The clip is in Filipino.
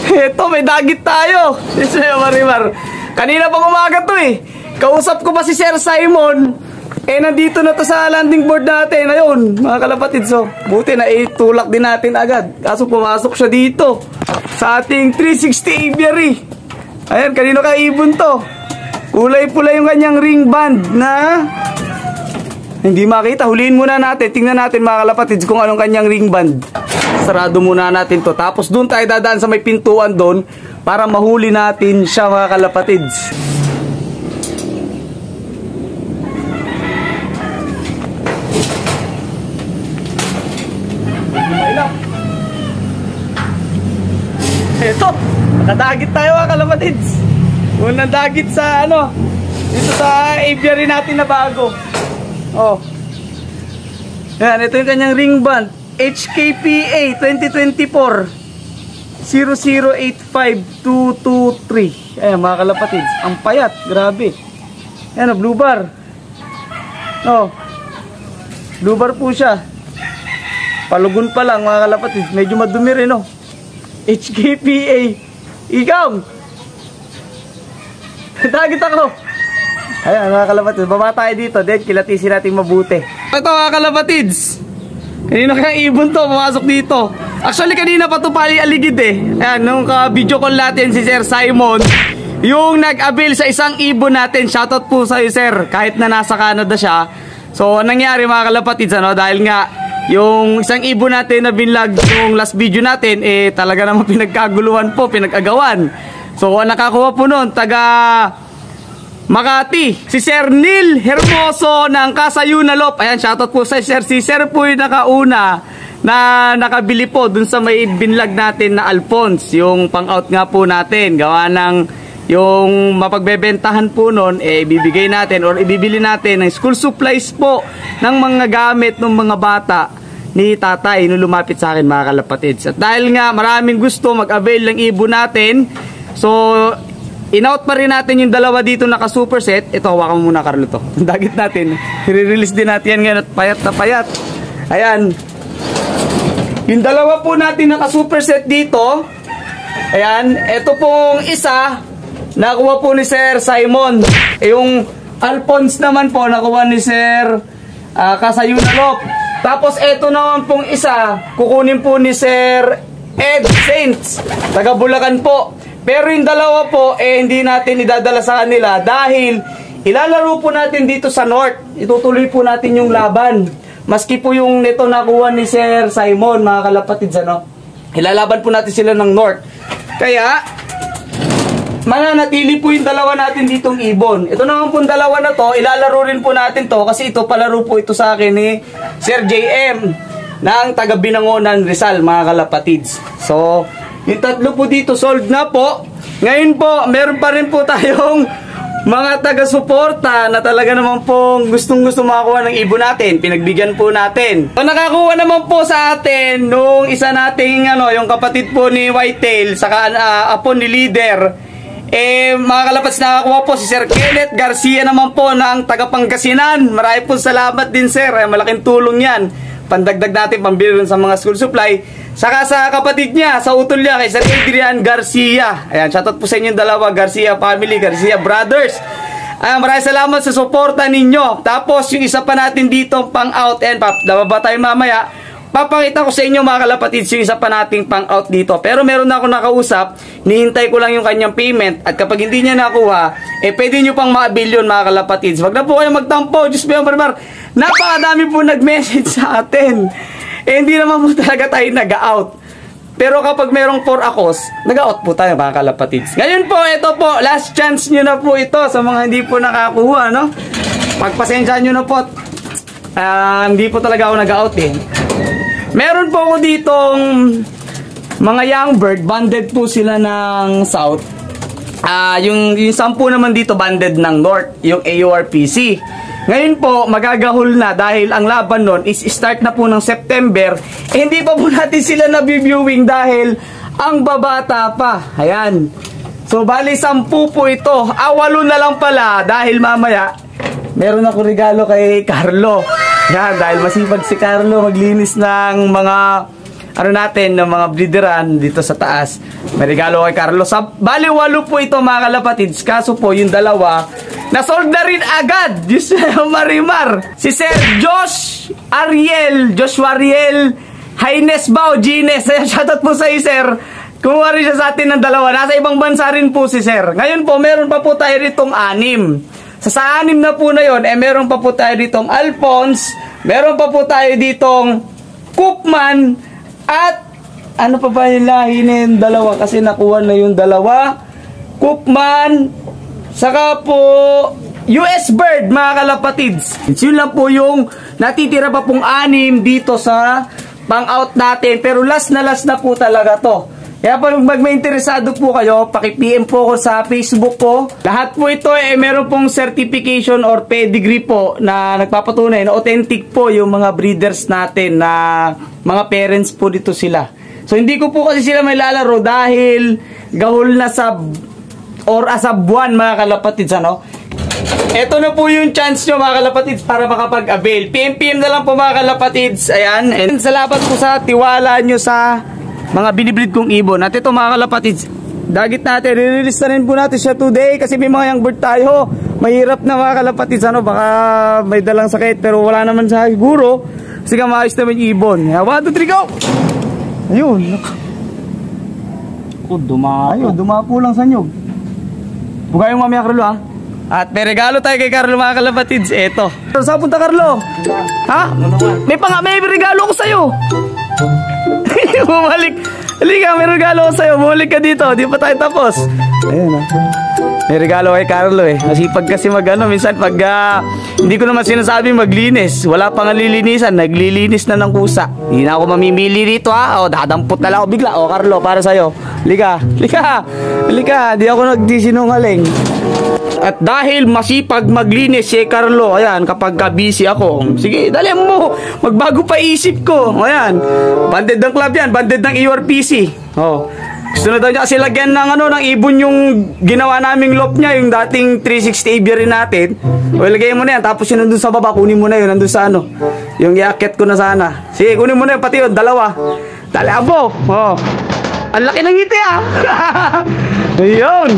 Ito, may dagit tayo. Sir Marimar. Kanina pa umaga to eh. Kausap ko pa si Sir Simon. Nandito na to sa landing board natin. Ayun, mga kalapatid. So, buti na itulak din natin agad. Kaso pumasok siya dito. Sa ating 360 aviary. Ayan, kanino ka ibon to? Kulay-pula yung kanyang ring band na hindi makita. Huliin muna natin. Tingnan natin mga kalapatid kung anong kanyang ring band. Sarado muna natin to. Tapos doon tayo dadaan sa may pintuan doon para mahuli natin siya mga kalapatid. Ito, nakadagit tayo mga kalapatids. Unang dagit sa ano, dito sa aviary natin na bago. Oh. Yan, ito yung kanyang ring band. HKPA 2024 0085223. Ayan mga kalapatids, ang payat, grabe. Ayan o, blue bar. Oh, blue bar po siya. Palugon pa lang mga kalapatids, medyo madumi rin oh. HKPA. Ikaw dagit ako. Ayan mga kalapatids, baba tayo dito. Then kilatisin natin mabuti. Ito mga kalapatids, kanina kang ibon to pumasok dito. Actually kanina pa to pali aligid eh. Ayan, nung ka-video call natin si Sir Simon, yung nag-avail sa isang ibon natin. Shoutout po sa iyo sir, kahit na nasa Canada siya. So nangyari mga kalapatids ano, dahil nga yung isang ibon natin na binlog yung last video natin, eh talaga naman pinagkaguluhan po, pinag-agawan. So nakakuha po nun, taga Makati, si Sir Neil Hermoso ng Kasayunalop. Ayan, shoutout po sa Sir. Si Sir po yung nakauna na nakabili po dun sa may binlog natin na Alphonse, yung pang-out nga po natin. Gawa ng yung mapagbebentahan po nun, eh ibibigay natin or ibibili natin ng school supplies po ng mga gamit ng mga bata ni tatay nung lumapit sa akin mga kalapatids. At dahil nga maraming gusto mag-avail ng ibon natin, so in-out pa rin natin yung dalawa dito naka superset. Ito, hawakan mo muna Carlo to. Dagit natin, i-release din natin yan ngayon at payat na payat. Ayan, yung dalawa po natin naka superset dito. Ayan, ito pong isa nakuha po ni Sir Simon. Yung Alphonse naman po nakuha ni Sir Kasayunalop. Tapos ito naman pong isa kukunin po ni Sir Ed Saints, taga Bulacan po. Pero yung dalawa po eh hindi natin idadala sa kanila dahil ilalaro po natin dito sa North. Itutuloy po natin yung laban. Maski po yung nito nakuha ni Sir Simon mga kalapatids ano, ilalaban po natin sila ng North. Kaya mananatili po yung dalawa natin ditong ibon. Ito naman po yung dalawa na to, ilalaro rin po natin to kasi ito palaro po ito sa akin ni Sir JM ng taga Binangonan Rizal mga kalapatids. So yung tatlo po dito sold na po. Ngayon po meron pa rin po tayong mga taga-suporta na talaga naman pong gustong-gusto makakuha ng ibon natin. Pinagbigyan po natin. So, nakakuha naman po sa atin nung isa nating yung kapatid po ni Whitetail saka apo ni Leader. Mga kalapats, nakakuha po si Sir Kenneth Garcia naman po ng taga-Pangasinan. Marami po salamat din sir. Malaking tulong yan. Pandagdag natin pambili sa mga school supply. Saka sa kapatid niya, sa utol niya, kay Sir Adrian Garcia. Ayan, shoutout po sa inyong dalawa, Garcia family, Garcia brothers. Ayan, maraming salamat sa suporta ninyo. Tapos, yung isa pa natin dito, pang out and pop. Dababa tayo mamaya. Papakita ko sa inyo mga kalapatids, yung isa pa nating pang out dito. Pero meron na ako nakausap, nihintay ko lang yung kanyang payment. At kapag hindi niya nakuha, pwede nyo pang ma-avail yun mga kalapatids. Wag na po kayo magtampo. Diyos mo yung marmar. Napakadami po nag-message sa atin. Hindi naman po talaga tayo nag-out. Pero kapag merong 4 akos, nag-out po tayo mga kalapatids. Ngayon po, ito po, last chance nyo na po ito sa mga hindi po nakakuha, no? Pagpasensyahan nyo na po. Hindi po talaga ako nag-out eh. Meron po ako ditong mga young bird, banded po sila ng south. Yung 10 naman dito banded ng north, yung AURPC. Ngayon po, magagahol na dahil ang laban nun is start na po ng September. Hindi pa po natin sila nabiviewing dahil ang babata pa. Ayan. So, bali 10 po ito. 8 na lang pala dahil mamaya meron ako regalo kay Carlo. Yan, dahil masipag si Carlo maglinis ng mga ano natin ng mga breederan dito sa taas. May regalo kay Carlo. Bali, 8 po ito mga kalapatids. Kaso po, yung dalawa, nasold na rin agad. Diyos Marimar. Si Sir Joshua Ariel, Haines Bao, Gines. Shoutout po sa Sir. Kumuha rin siya sa atin ng dalawa. Nasa ibang bansa rin po si Sir. Ngayon po, meron pa po tayo ritong 6. Sa 6 na po na yon, meron pa po tayo ditong Alphonse, meron pa po tayo ditong Koopman, at ano pa ba yung lahi na yung dalawa? Kasi nakuha na yung dalawa. Koopman, saka po US Bird, mga kalapatids. Yun lang po yung natitira pa pong 6 dito sa pang-out natin. Pero last na po talaga to. Kaya pag may interesado po kayo, paki-PM po ko sa Facebook ko. Lahat po ito meron pong certification or pedigree po na nagpapatunay na authentic po yung mga breeders natin, na mga parents po dito sila. So hindi ko po kasi sila may lalaro dahil gahol na or asabwan, mga kalapatids, ano. Ito na po yung chance nyo, mga kalapatids, para makapag-avail. PM na lang po, mga kalapatids. Ayan. And salamat po sa tiwala nyo sa mga binibreed kong ibon. At ito, mga kalapatids, dagit natin, release na rin po natin siya today kasi may mga young bird tayo. Mahirap na, mga kalapatids, ano, baka may dalang sakit pero wala naman sa siguro kasi maayos naman yung ibon. 1, 2, 3, go! Ayun. Dumapo lang sa nyog. Bugay yung mamaya, Carlo, ha? At may regalo tayo kay Carlo, mga kalapatids. Eto. Saan punta, Carlo? Ha? May regalo ko sa'yo. Bumalik. Halika, may regalo ko sa'yo. Bumalik ka dito. Di pa tayo tapos. Ayan, ha. May regalo kay Carlo, eh. Masipag kasi minsan pag hindi ko naman sinasabi maglinis. Wala pang lilinisan. Naglilinis na ng kusa. Hindi na ako mamimili dito, ha. O, dadampot na lang ako bigla. O, Carlo, para sa'yo. Halika. Di ako nagdisinungaling. At dahil masipag maglinis si Carlo, ayan, kapag busy ako, sige, dali mo, magbago pa isip ko. Ayan, banded ng club yan, banded ng EURPC. Oh, gusto na daw niya kasi lagyan ng ibon yung ginawa naming loft niya, yung dating 360 aviary natin. O, ilagay mo na yan, tapos yun nandun sa baba, kunin mo na yun, nandun sa yung iakyat ko na sana. Sige, kunin mo na yun, pati yun, dalawa. Dali, abo. Oh, ang laki ng ngiti, ah. Ayun.